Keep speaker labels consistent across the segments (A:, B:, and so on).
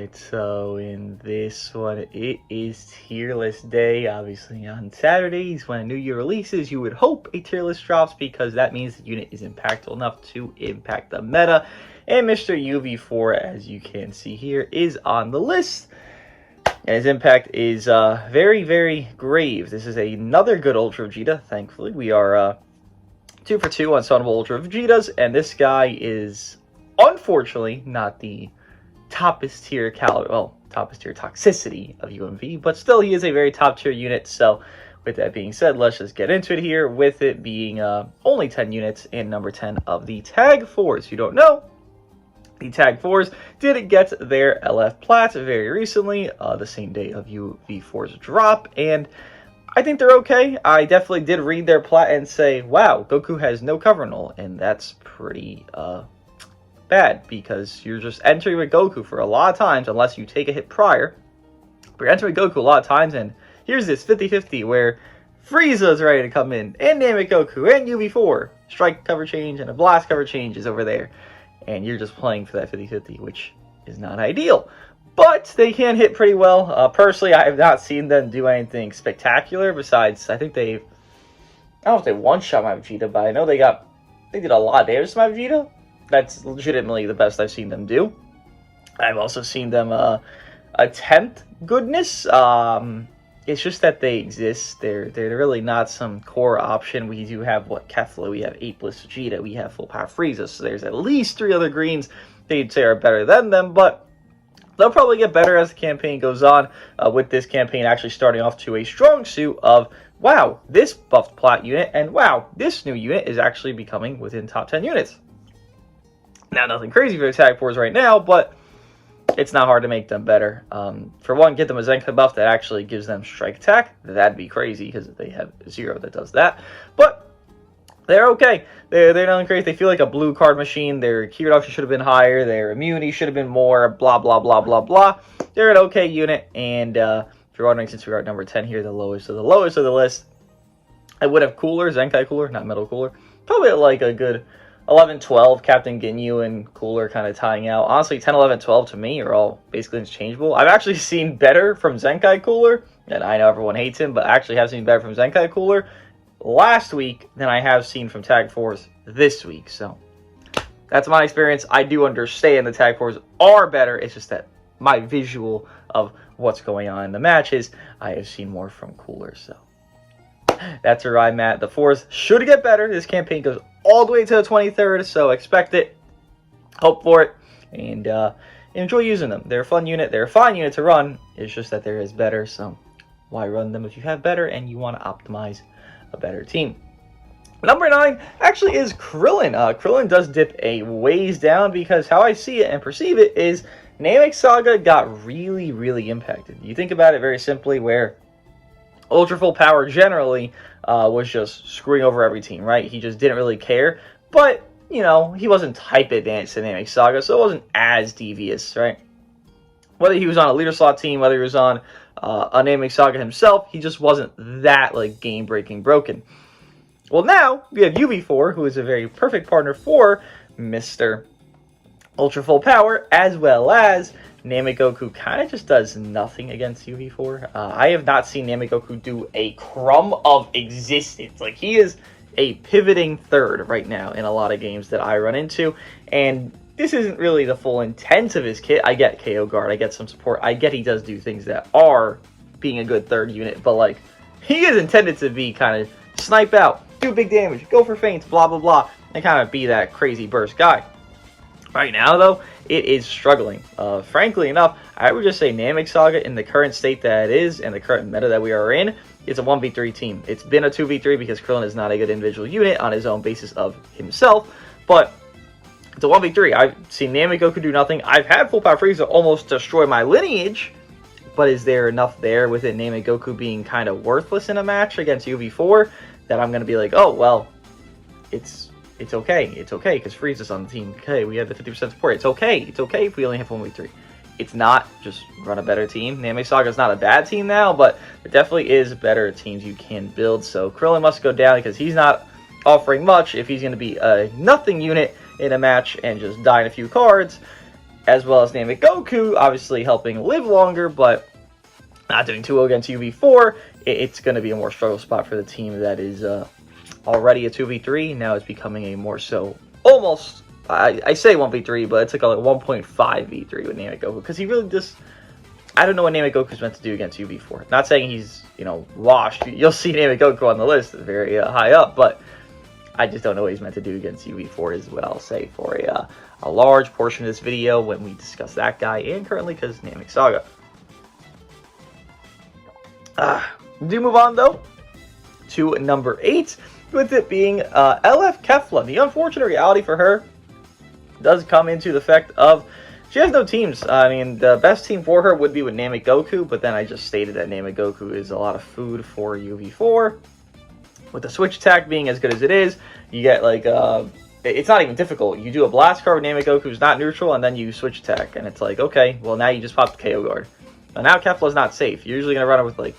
A: Alright, so in this one, it is tier list day. Obviously, on Saturdays, when a new year releases, you would hope a tier list drops because that means the unit is impactful enough to impact the meta. And Mr. UV4, as you can see here, is on the list. And his impact is very, very grave. This is another good Ultra Vegeta, thankfully. We are 2 for 2 on Sunnable Ultra Vegetas, and this guy is, unfortunately, not the toppest tier toxicity of UMV, but still he is a very top tier unit. So with that being said, let's just get into it here, with it being only 10 units and number 10 of the Tag 4s. If you don't know, the Tag 4s did get their LF Plat very recently, the same day of UV4's drop, and I think they're okay. I definitely did read their Plat and say, wow, Goku has no cover null, and that's pretty bad, because you're just entering with Goku for a lot of times, unless you take a hit prior. But you're entering Goku a lot of times, and here's this 50-50 where Frieza's ready to come in, and Namek Goku, and UV4. Strike cover change and a blast cover change is over there. And you're just playing for that 50-50, which is not ideal. But they can hit pretty well. Personally, I have not seen them do anything spectacular, besides, I think I don't know if they one-shot my Vegeta, but I know they did a lot of damage to my Vegeta. That's legitimately the best I've seen them do. I've also seen them attempt goodness. It's just that they exist. They're really not some core option. We do have, Kefla, we have 8 Bliss Vegeta, we have full power Frieza, so there's at least 3 other greens that you'd say are better than them, but they'll probably get better as the campaign goes on, with this campaign actually starting off to a strong suit of, wow, this buffed Plat unit, and wow, this new unit is actually becoming within top 10 units. Now, nothing crazy for the Tag 4s right now, but it's not hard to make them better. For one, get them a Zenkai buff that actually gives them strike attack. That'd be crazy, because they have 0 that does that. But they're okay. They're nothing crazy. They feel like a blue card machine. Their key reduction should have been higher. Their immunity should have been more. Blah, blah, blah, blah, blah. They're an okay unit. And if you're wondering, since we are at number 10 here, the lowest of the list, I would have Cooler, Zenkai Cooler, not Metal Cooler. Probably like a good 11, 12, Captain Ginyu and Cooler kind of tying out. Honestly, 10, 11, 12 to me are all basically interchangeable. I've actually seen better from Zenkai Cooler, and I know everyone hates him, but I actually have seen better from Zenkai Cooler last week than I have seen from Tag 4s this week. So that's my experience. I do understand the Tag 4s are better. It's just that my visual of what's going on in the matches, I have seen more from Cooler. So that's where I'm at. The 4s should get better. This campaign goes all the way to the 23rd, so expect it, hope for it, and enjoy using them. They're a fun unit. They're a fine unit to run. It's just that there is better, so why run them if you have better and you want to optimize a better team? Number 9 actually is Krillin. Krillin does dip a ways down, because how I see it and perceive it is Namek Saga got really, really impacted. You think about it very simply, where Ultra Full Power generally was just screwing over every team, right? He just didn't really care. But, you know, he wasn't type advanced in Namek Saga, so it wasn't as devious, right? Whether he was on a leader slot team, whether he was on a Namek Saga himself, he just wasn't that, like, game-breaking broken. Well, now we have UV4, who is a very perfect partner for Mr. Ultra Full Power, as well as Namek Goku kind of just does nothing against UV4. I have not seen Namek Goku do a crumb of existence. Like, he is a pivoting third right now in a lot of games that I run into. And this isn't really the full intent of his kit. I get KO guard, I get some support, I get he does do things that are being a good third unit. But, like, he is intended to be kind of snipe out, do big damage, go for feints, blah, blah, blah, and kind of be that crazy burst guy. Right now, though, it is struggling. Frankly enough, I would just say Namek Saga, in the current state that it is, and the current meta that we are in, is a 1v3 team. It's been a 2v3 because Krillin is not a good individual unit on his own basis of himself, but it's a 1v3. I've seen Namek Goku do nothing. I've had Full Power Frieza almost destroy my lineage, but is there enough there within Namek Goku being kind of worthless in a match against UV4 that I'm going to be like, oh, well, it's okay. It's okay because Frieza's on the team. Okay, we have the 50% support. It's okay. It's okay if we only have 1v3. It's not. Just run a better team. Namek Saga is not a bad team now, but there definitely is better teams you can build. So Krillin must go down because he's not offering much. If he's going to be a nothing unit in a match and just die in a few cards, as well as Namek Goku, obviously helping live longer, but not doing too well against UV4. It's going to be a more struggle spot for the team that is already a 2v3. Now it's becoming a more so, almost, I say 1v3, but it's like a 1.5 v3 with Namek Goku, because he really just, I don't know what Namek Goku's meant to do against UV4. Not saying he's, washed. You'll see Namek Goku on the list, very high up, but I just don't know what he's meant to do against UV4 is what I'll say for a large portion of this video when we discuss that guy, and currently because Namek Saga. Do move on, though, to number 8, with it being LF Kefla. The unfortunate reality for her does come into the fact of she has no teams. I mean, the best team for her would be with Namek Goku, but then I just stated that Namek Goku is a lot of food for UV4. With the switch attack being as good as it is, you get like, it's not even difficult. You do a blast card with Namek Goku who's not neutral, and then you switch attack, and it's like, okay, well now you just pop the KO guard. Now Kefla's not safe. You're usually going to run it with like,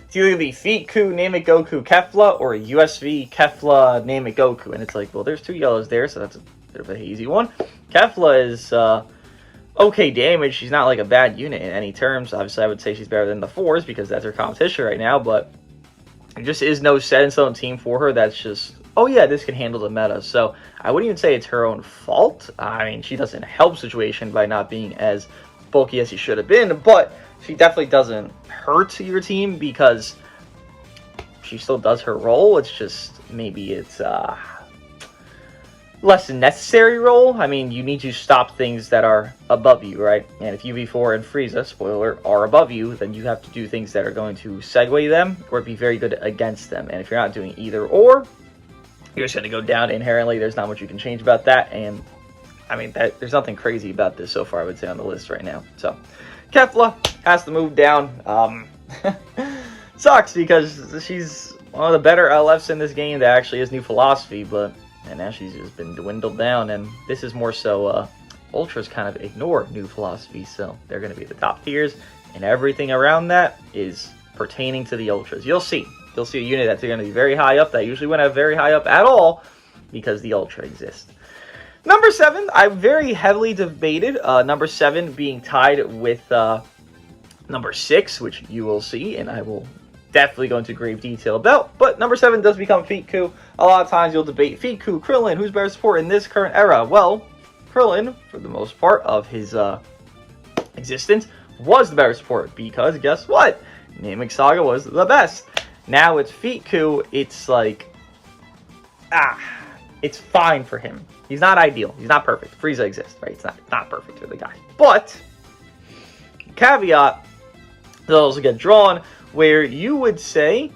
A: it's either going to be Feet-Ku, Namek Goku, Kefla, or USV, Kefla, Namek Goku. And it's like, well, there's 2 yellows there, so that's a bit of a hazy one. Kefla is okay damage. She's not like a bad unit in any terms. Obviously, I would say she's better than the 4s because that's her competition right now, but there just is no set-in-stone team for her that's just, oh yeah, this can handle the meta. So I wouldn't even say it's her own fault. I mean, she doesn't help situation by not being as bulky as she should have been, but she definitely doesn't hurt your team because she still does her role. It's just maybe it's less necessary role. I mean, you need to stop things that are above you, right? And if UV4 and Frieza, spoiler, are above you, then you have to do things that are going to segue them or be very good against them. And if you're not doing either or, you're just going to go down inherently. There's not much you can change about that. And I mean, there's nothing crazy about this so far, I would say, on the list right now. So, Kefla has to move down. Sucks because she's one of the better LFs in this game that actually has new philosophy, and now she's just been dwindled down, and this is more so Ultras kind of ignore new philosophy, so they're going to be the top tiers, and everything around that is pertaining to the Ultras. You'll see a unit that's going to be very high up that usually wouldn't have very high up at all because the Ultra exists. Number 7, I very heavily debated number 7 being tied with number 6, which you will see, and I will definitely go into grave detail about. But number 7 does become Feet-Ku. A lot of times you'll debate Feet-Ku, Krillin, who's better support in this current era? Well, Krillin, for the most part of his existence, was the better support because guess what? Namek Saga was the best. Now it's Feet-Ku. It's like, it's fine for him. He's not ideal. He's not perfect. Frieza exists, right? It's not perfect for the guy. But caveat does also get drawn where you would say,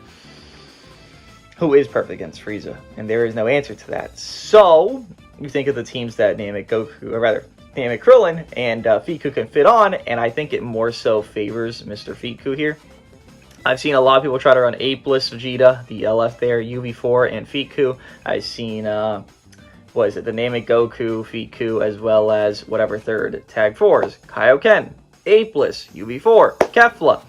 A: who is perfect against Frieza? And there is no answer to that. So you think of the teams that Namek Goku, or rather Namek Krillin and Feet-Ku can fit on, and I think it more so favors Mr. Feet-Ku here. I've seen a lot of people try to run Apeless Vegeta, the LF there, UV4 and Feet-Ku. I've seen what is it, the Namek Goku, Feet-Ku, as well as whatever third tag 4s, Kaio-Ken, Apeless, UV4, Kefla.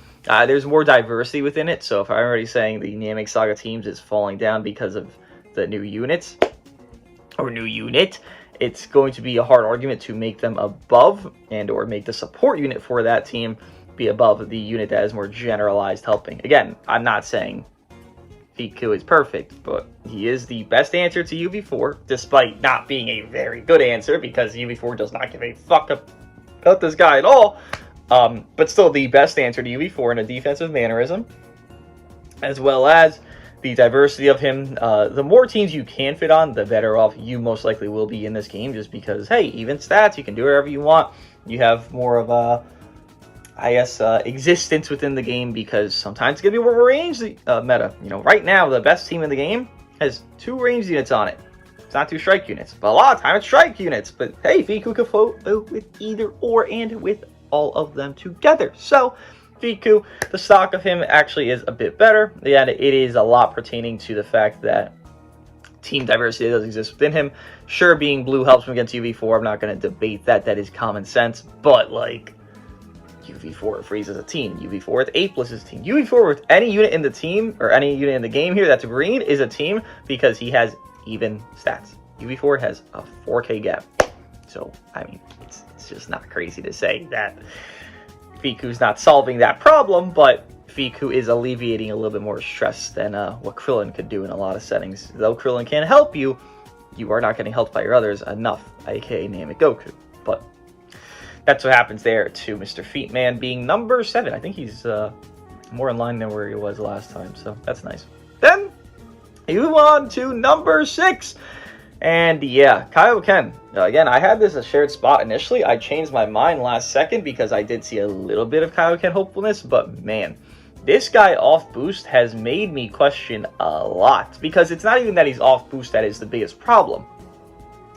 A: There's more diversity within it, so if I'm already saying the Namek Saga teams is falling down because of the new units, or new unit, it's going to be a hard argument to make them above and or make the support unit for that team be above the unit that is more generalized helping. Again, I'm not saying Feet-Ku is perfect, but he is the best answer to UV4, despite not being a very good answer, because UV4 does not give a fuck about this guy at all. But still the best answer to UV4 in a defensive mannerism, as well as the diversity of him. The more teams you can fit on, the better off you most likely will be in this game, just because, hey, even stats, you can do whatever you want. You have more of a, I guess, existence within the game, because sometimes it's going to be more ranged meta. You know, right now, the best team in the game has 2 ranged units on it. It's not 2 strike units, but a lot of time it's strike units. But hey, Feet-Ku can float with either or and with all of them together. So Feet-Ku, the stock of him actually is a bit better. Yeah, it is a lot pertaining to the fact that team diversity does exist within him. Sure, being blue helps him against UV4. I'm not going to debate that. That is common sense. But like, UV4 with Frieza as a team, UV4 with Apeless as a team, UV4 with any unit in the team or any unit in the game here that's green is a team because he has even stats. UV4 has a 4K gap. So, I mean, it's just not crazy to say that Fiku's not solving that problem, but Fiku is alleviating a little bit more stress than what Krillin could do in a lot of settings. Though Krillin can help you, you are not getting helped by your others enough, aka Namek Goku. But that's what happens there to Mr. Feetman being number 7. I think he's more in line than where he was last time, so that's nice. Then you move on to number 6. And yeah, Kaio-Ken. Again, I had this a shared spot initially. I changed my mind last second because I did see a little bit of Kaio-Ken hopefulness, but man, this guy off boost has made me question a lot. Because it's not even that he's off boost that is the biggest problem.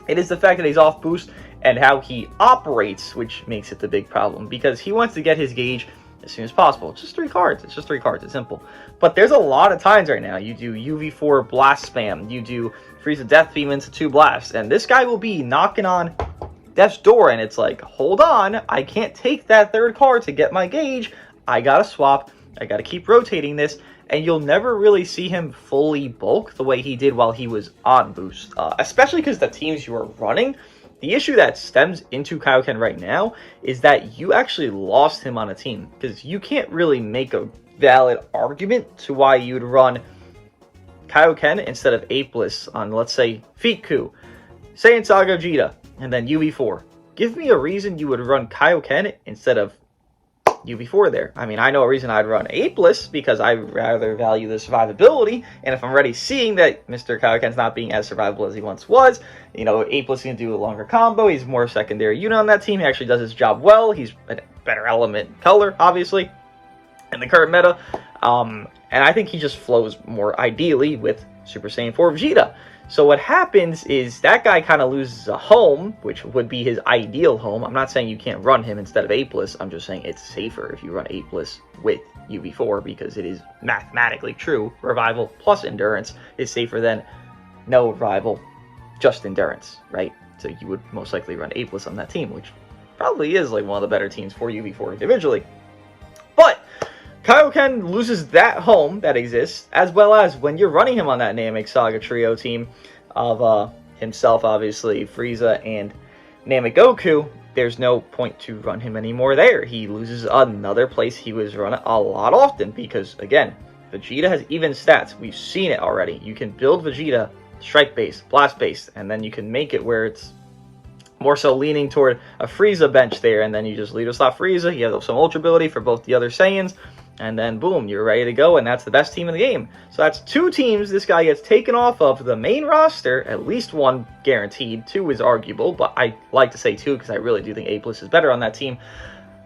A: It is the fact that he's off boost and how he operates, which makes it the big problem. Because he wants to get his gauge as soon as possible. It's just 3 cards. It's just 3 cards. It's simple. But there's a lot of times right now. You do UV4 blast spam. You do Frieza Death Beam into 2 blasts. And this guy will be knocking on Death's door. And it's like, hold on. I can't take that 3rd card to get my gauge. I gotta swap. I gotta keep rotating this. And you'll never really see him fully bulk the way he did while he was on boost. Especially because the teams you are running, the issue that stems into Kaio-Ken right now is that you actually lost him on a team. Because you can't really make a valid argument to why you'd run Kaio-Ken instead of Apeless on, let's say, Fiku, Saiyan Saga Vegeta, and then UV4. Give me a reason you would run Kaio-Ken instead of UV4 there. I mean, I know a reason I'd run Apeless because I rather value the survivability, and if I'm already seeing that Mr. Kaio-Ken's not being as survivable as he once was, you know, Apeless can do a longer combo, he's more secondary unit on that team, he actually does his job well, he's a better element color, obviously, in the current meta, and I think he just flows more ideally with Super Saiyan 4 Vegeta. So what happens is that guy kind of loses a home, which would be his ideal home. I'm not saying you can't run him instead of Apeless. I'm just saying it's safer if you run Apeless with UV4 because it is mathematically true. Revival plus Endurance is safer than no Revival, just Endurance, right? So you would most likely run Apeless on that team, which probably is like one of the better teams for UV4 individually. But Kaio-Ken loses that home that exists, as well as when you're running him on that Namek Saga trio team of himself, obviously, Frieza, and Namek Goku, there's no point to run him anymore there. He loses another place he was run a lot often, because, again, Vegeta has even stats. We've seen it already. You can build Vegeta strike-based, blast-based, and then you can make it where it's more so leaning toward a Frieza bench there, and then you just lead slot Frieza. You have some Ultra ability for both the other Saiyans, and then boom, you're ready to go, and that's the best team in the game. So that's 2 teams this guy gets taken off of the main roster, at least 1 guaranteed, 2 is arguable, but I like to say 2 because I really do think Apeless is better on that team.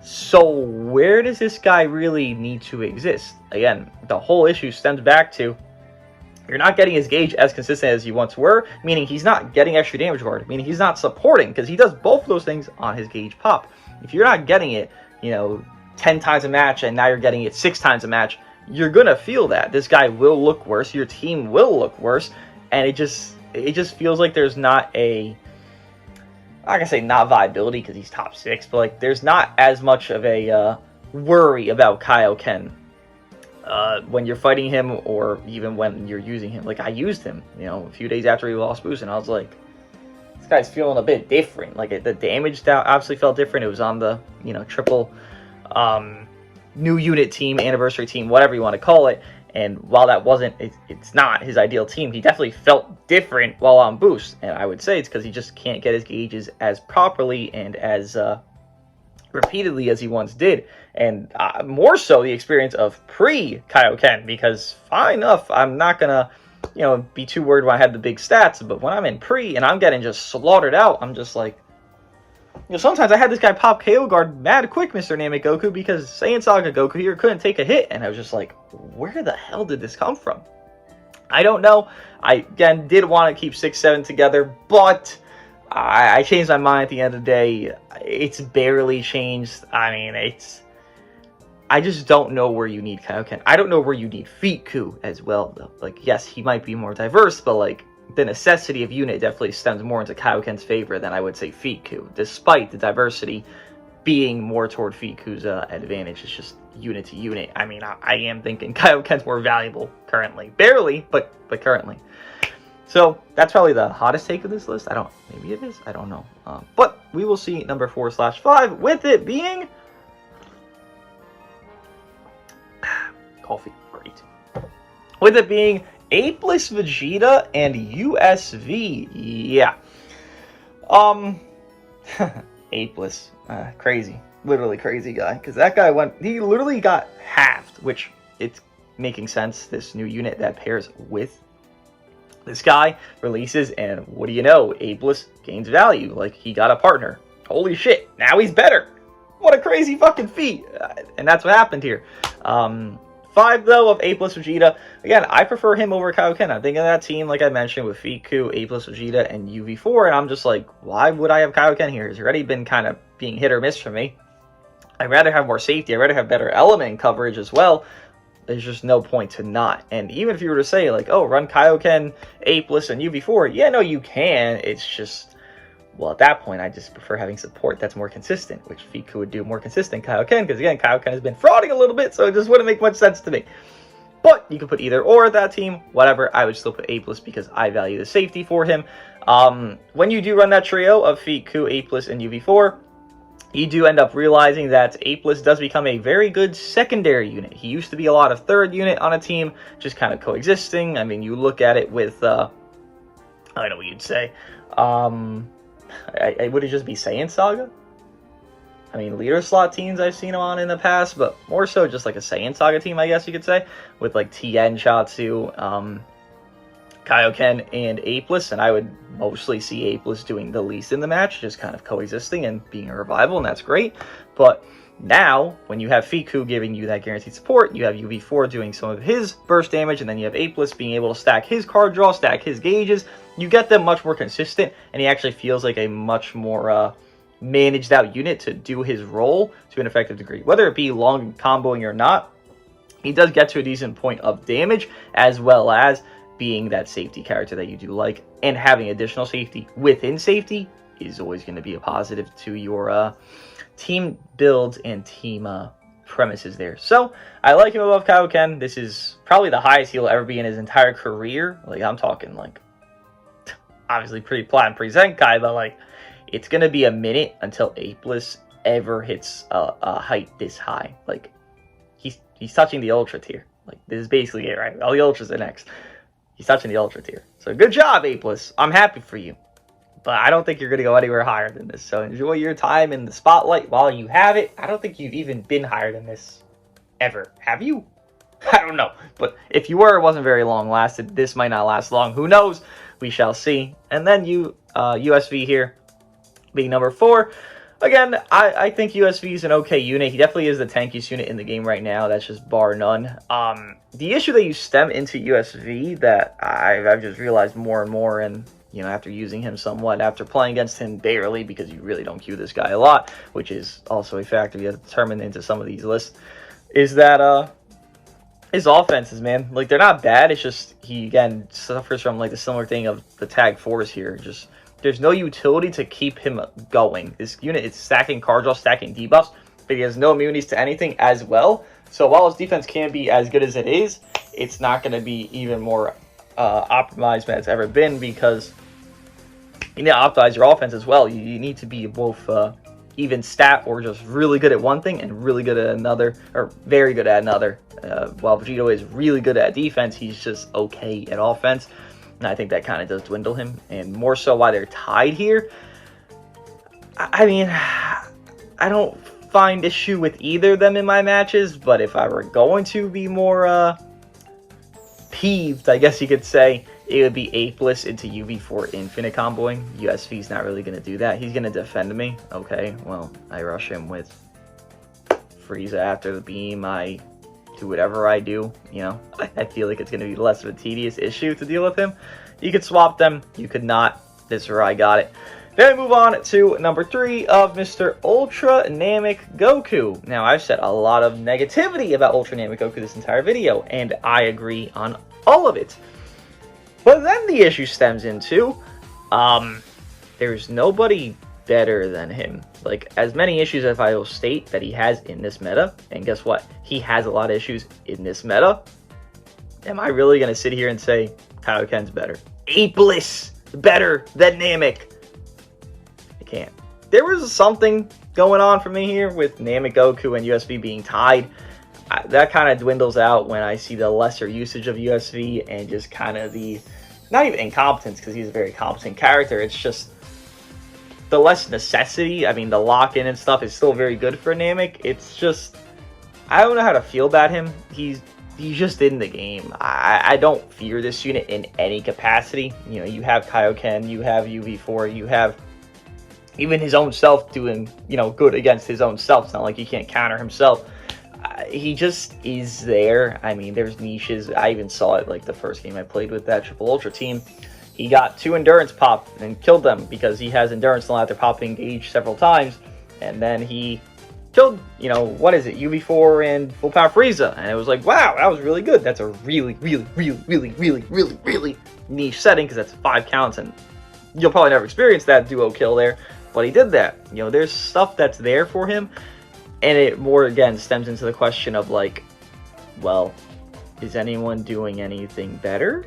A: So where does this guy really need to exist? Again, the whole issue stems back to you're not getting his gauge as consistent as you once were, meaning he's not getting extra damage guard, meaning he's not supporting, because he does both of those things on his gauge pop. If you're not getting it, you know, 10 times a match, and now you're getting it 6 times a match, you're gonna feel that. This guy will look worse, your team will look worse, and it just feels like there's not a, I'm not gonna say not viability, because he's top 6, but like there's not as much of a worry about Kaio-Ken when you're fighting him, or even when you're using him. Like, I used him, you know, a few days after he lost boost, and I was like, this guy's feeling a bit different. Like, the damage obviously felt different. It was on the, you know, triple new unit team, anniversary team, whatever you want to call it, and while that wasn't, it's not his ideal team, he definitely felt different while on boost, and I would say it's because he just can't get his gauges as properly and as repeatedly as he once did, and more so the experience of pre-Kaio-Ken, because fine enough, I'm not gonna, you know, be too worried when I had the big stats, but when I'm in pre and I'm getting just slaughtered out, I'm just like, you know, sometimes I had this guy pop KO guard mad quick, Mr. Namek Goku, because Saiyan Saga Goku here couldn't take a hit, and I was just like, where the hell did this come from? I don't know. I, again, did want to keep 6-7 together, but I changed my mind at the end of the day. It's barely changed. I mean, I just don't know where you need Kaio-Ken. I don't know where you need Fiku as well, though. Like, yes, he might be more diverse, but, like, the necessity of unit definitely stems more into Kaio-Ken's favor than I would say Fiku, despite the diversity being more toward Fiku's advantage. It's just unit to unit. I mean, I am thinking Kaio-Ken's more valuable currently. Barely, but currently. So that's probably the hottest take of this list. Maybe it is. I don't know. But we will see number 4/5 with it being coffee. Great. With it being Apeless Vegeta and USV. Yeah. Apeless. Crazy. Literally crazy guy. Because that guy he literally got halved, which it's making sense. This new unit that pairs with this guy releases, and what do you know? Apeless gains value. Like, he got a partner. Holy shit. Now he's better. What a crazy fucking feat. And that's what happened here. 5, though, of Apeless Vegeta. Again, I prefer him over Kaio-Ken. I'm thinking of that team, like I mentioned, with Fiku, Apeless Vegeta, and UV4, and I'm just like, why would I have Kaio-Ken here? He's already been kind of being hit or miss for me. I'd rather have more safety. I'd rather have better element coverage as well. There's just no point to not. And even if you were to say, like, oh, run Kaio-Ken, Apeless, and UV4, yeah, no, you can. It's just, well, at that point, I just prefer having support that's more consistent, which Fiku would do more consistent Kaio-Ken, because, again, Kaio-Ken has been frauding a little bit, so it just wouldn't make much sense to me. But you could put either or at that team, whatever. I would still put Apeless because I value the safety for him. When you do run that trio of Fiku, Apeless, and UV4, you do end up realizing that Apeless does become a very good secondary unit. He used to be a lot of third unit on a team, just kind of coexisting. I mean, you look at it with, I don't know what you'd say. Would it just be Saiyan Saga? I mean, leader slot teams I've seen him on in the past, but more so just like a Saiyan Saga team, I guess you could say, with like Tien, Chatsu, Kaio-Ken, and Apeless, and I would mostly see Apeless doing the least in the match, just kind of coexisting and being a revival, and that's great. But now, when you have Fiku giving you that guaranteed support, you have UV4 doing some of his burst damage, and then you have Apeless being able to stack his card draw, stack his gauges, you get them much more consistent, and he actually feels like a much more managed out unit to do his role to an effective degree. Whether it be long comboing or not, he does get to a decent point of damage, as well as being that safety character that you do like, and having additional safety within safety is always going to be a positive to your team builds and team premises there. So I like him above Kaio-Ken. This is probably the highest he'll ever be in his entire career. Like, I'm talking like obviously pretty platinum pre-Zenkai, but like it's going to be a minute until Apeless ever hits a height this high. Like, he's touching the ultra tier. Like, this is basically it, right? All the ultras are next. He's touching the ultra tier. So good job, Apeless. I'm happy for you. But I don't think you're going to go anywhere higher than this. So enjoy your time in the spotlight while you have it. I don't think you've even been higher than this ever. Have you? I don't know. But if you were, it wasn't very long lasted. This might not last long. Who knows? We shall see. And then USV here being number 4. Again, I think USV is an okay unit. He definitely is the tankiest unit in the game right now. That's just bar none. The issue that you stem into USV that I've just realized more and more, and you know, after using him somewhat, after playing against him barely, because you really don't queue this guy a lot, which is also a factor you have to determine into some of these lists, is that his offenses, man, like, they're not bad. It's just he again suffers from like the similar thing of the tag 4s here. Just there's no utility to keep him going. This unit is stacking card draw, stacking debuffs, but he has no immunities to anything as well. So while his defense can be as good as it is, it's not going to be even more optimized than it's ever been, because you need to optimize your offense as well. You need to be both even stat or just really good at one thing and really good at another, or very good at another. While Vegito is really good at defense, he's just okay at offense. And I think that kind of does dwindle him, and more so why they're tied here. I mean, I don't find issue with either of them in my matches, but if I were going to be more peeved, I guess you could say, it would be Apeless into UV4 infinite comboing. USV's not really going to do that. He's going to defend me. Okay, well, I rush him with Frieza after the beam. I do whatever I do, you know. I feel like it's going to be less of a tedious issue to deal with him. You could swap them. You could not. This is where I got it. Then we move on to number 3 of Mr. Ultra Namek Goku. Now, I've said a lot of negativity about Ultra Namek Goku this entire video, and I agree on all of it. But then the issue stems into, there's nobody better than him. Like, as many issues as I will state that he has in this meta, and guess what? He has a lot of issues in this meta. Am I really going to sit here and say Kaio-Ken's better? apeless better than Namek? I can't. There was something going on for me here with Namek Goku and USV being tied. That kind of dwindles out when I see the lesser usage of USV and just kind of the, not even incompetence, because he's a very competent character, it's just the less necessity. I mean, the lock-in and stuff is still very good for Namek. It's just, I don't know how to feel about him. He's just in the game. I don't fear this unit in any capacity. You know, you have Kaio-Ken, you have UV4, you have even his own self doing, you know, good against his own self. It's not like he can't counter himself. He just is there. I mean, there's niches. I even saw it like the first game I played with that Triple Ultra team. He got 2 endurance pop and killed them because he has endurance after popping engage several times. And then he killed, you know, what is it, UV4 and Full Power Frieza. And it was like, wow, that was really good. That's a really niche setting because that's 5 counts. And you'll probably never experience that duo kill there. But he did that. You know, there's stuff that's there for him. And it more, again, stems into the question of like, well, is anyone doing anything better?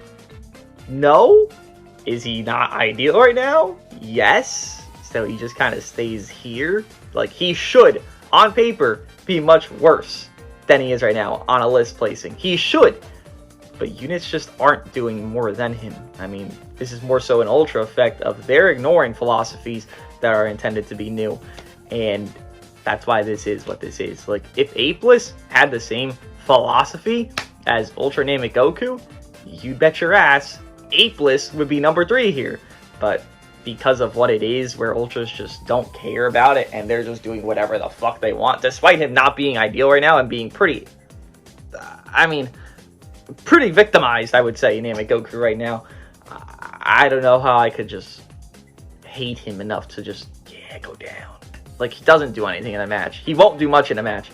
A: No. Is he not ideal right now? Yes. So he just kind of stays here. Like, he should, on paper, be much worse than he is right now on a list placing. He should. But units just aren't doing more than him. I mean, this is more so an Ultra effect of they're ignoring philosophies that are intended to be new. And that's why this is what this is. Like, if Apeless had the same philosophy as Ultra Namek Goku, you bet your ass Apeless would be number 3 here. But because of what it is, where Ultras just don't care about it, and they're just doing whatever the fuck they want, despite him not being ideal right now and being pretty, pretty victimized, I would say, Namek Goku right now. I don't know how I could just hate him enough to just, yeah, go down. Like, he doesn't do anything in a match. He won't do much in a match.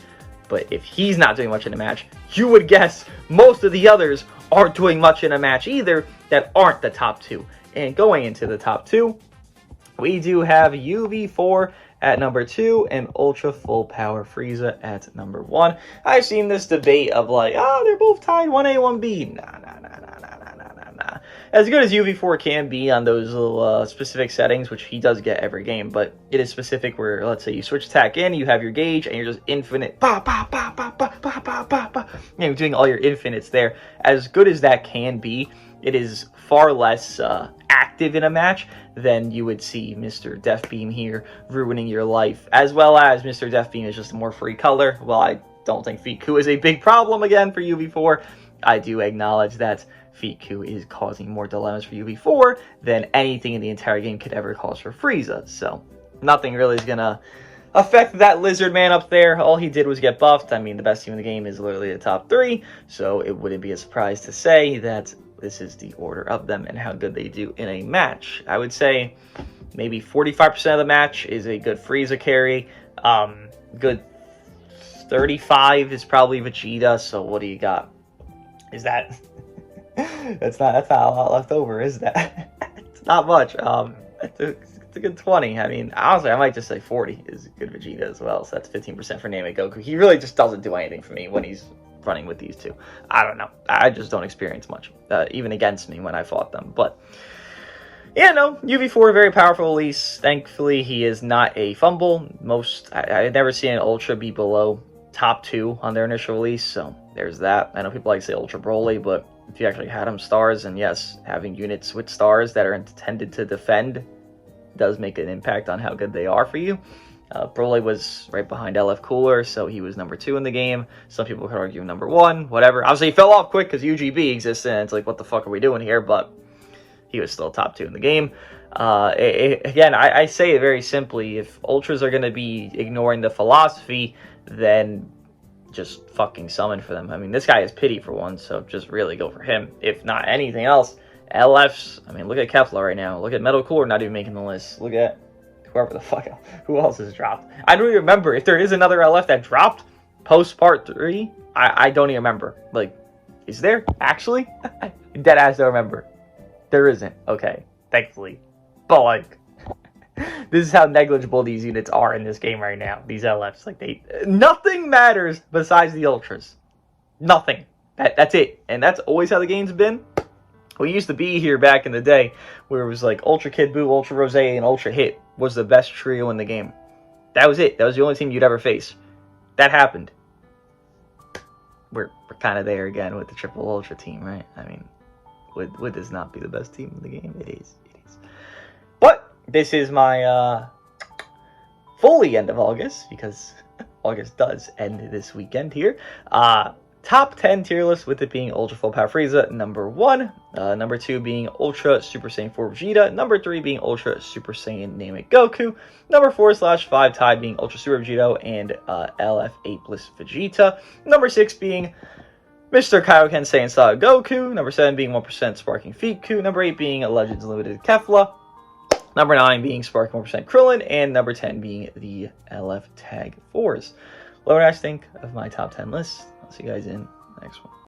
A: But if he's not doing much in a match, you would guess most of the others aren't doing much in a match either that aren't the top 2. And going into the top 2, we do have UV4 at number 2 and Ultra Full Power Frieza at number 1. I've seen this debate of like, oh, they're both tied 1A, 1B. Nah. As good as UV4 can be on those little specific settings, which he does get every game, but it is specific where, let's say you switch attack in, you have your gauge, and you're just infinite, you're doing all your infinites there. As good as that can be, it is far less active in a match than you would see Mr. Death Beam here ruining your life, as well as Mr. Death Beam is just a more free color. Well, I don't think Fiku is a big problem again for UV4. I do acknowledge that Fiku is causing more dilemmas for UV4 than anything in the entire game could ever cause for Frieza. So nothing really is going to affect that lizard man up there. All he did was get buffed. I mean, the best team in the game is literally the top 3. So it wouldn't be a surprise to say that this is the order of them and how good they do in a match. I would say maybe 45% of the match is a good Frieza carry. Good 35 is probably Vegeta. So what do you got? Is that... That's not a lot left over, is that? It's not much. It's a good 20. I mean, honestly, I might just say 40 is good Vegeta as well. So that's 15% for Namek Goku. He really just doesn't do anything for me when he's running with these two. I don't know. I just don't experience much, even against me when I fought them. But yeah, no, UV4, very powerful release. Thankfully, he is not a fumble. I've never seen an Ultra be below top 2 on their initial release. So there's that. I know people like to say Ultra Broly, but if you actually had them stars, and yes, having units with stars that are intended to defend does make an impact on how good they are for you. Broly was right behind LF Cooler, so he was number 2 in the game. Some people could argue number 1, whatever. Obviously, he fell off quick because UGB existed, and it's like, what the fuck are we doing here? But he was still top 2 in the game. Again, I say it very simply. If Ultras are going to be ignoring the philosophy, then just fucking summon for them. I mean, this guy is pity for one, so just really go for him. If not anything else, LFs, I mean, look at Kefla right now. Look at Metal Cooler not even making the list. Look at whoever the fuck else. Who else has dropped? I don't even remember. If there is another LF that dropped post part 3, I don't even remember. Like, is there? Actually? Dead ass don't remember. There isn't. Okay. Thankfully. But, like, this is how negligible these units are in this game right now. These LFs, like, nothing matters besides the Ultras. Nothing. That's it. And that's always how the game's been. We used to be here back in the day where it was like Ultra Kid Buu, Ultra Rose, and Ultra Hit was the best trio in the game. That was it. That was the only team you'd ever face. That happened. We're kind of there again with the Triple Ultra team, right? I mean, would this not be the best team in the game? It is. It is. But this is my fully end of August, because August does end this weekend here. Top 10 tier list, with it being Ultra Full Power Frieza, number 1. Number 2 being Ultra Super Saiyan 4 Vegeta. Number 3 being Ultra Super Saiyan Namek Goku. Number 4/5 tied being Ultra Super Vegito and LF8 Bliss Vegeta. Number 6 being Mr. Kaio-Ken Saiyan Saga Goku. Number 7 being 1% Sparking Fiku. Number 8 being Legends Limited Kefla. Number 9 being Sparking 1% Krillin. And number 10 being the LF Tag 4s. Let me know what you guys think of my top 10 list. I'll see you guys in the next one.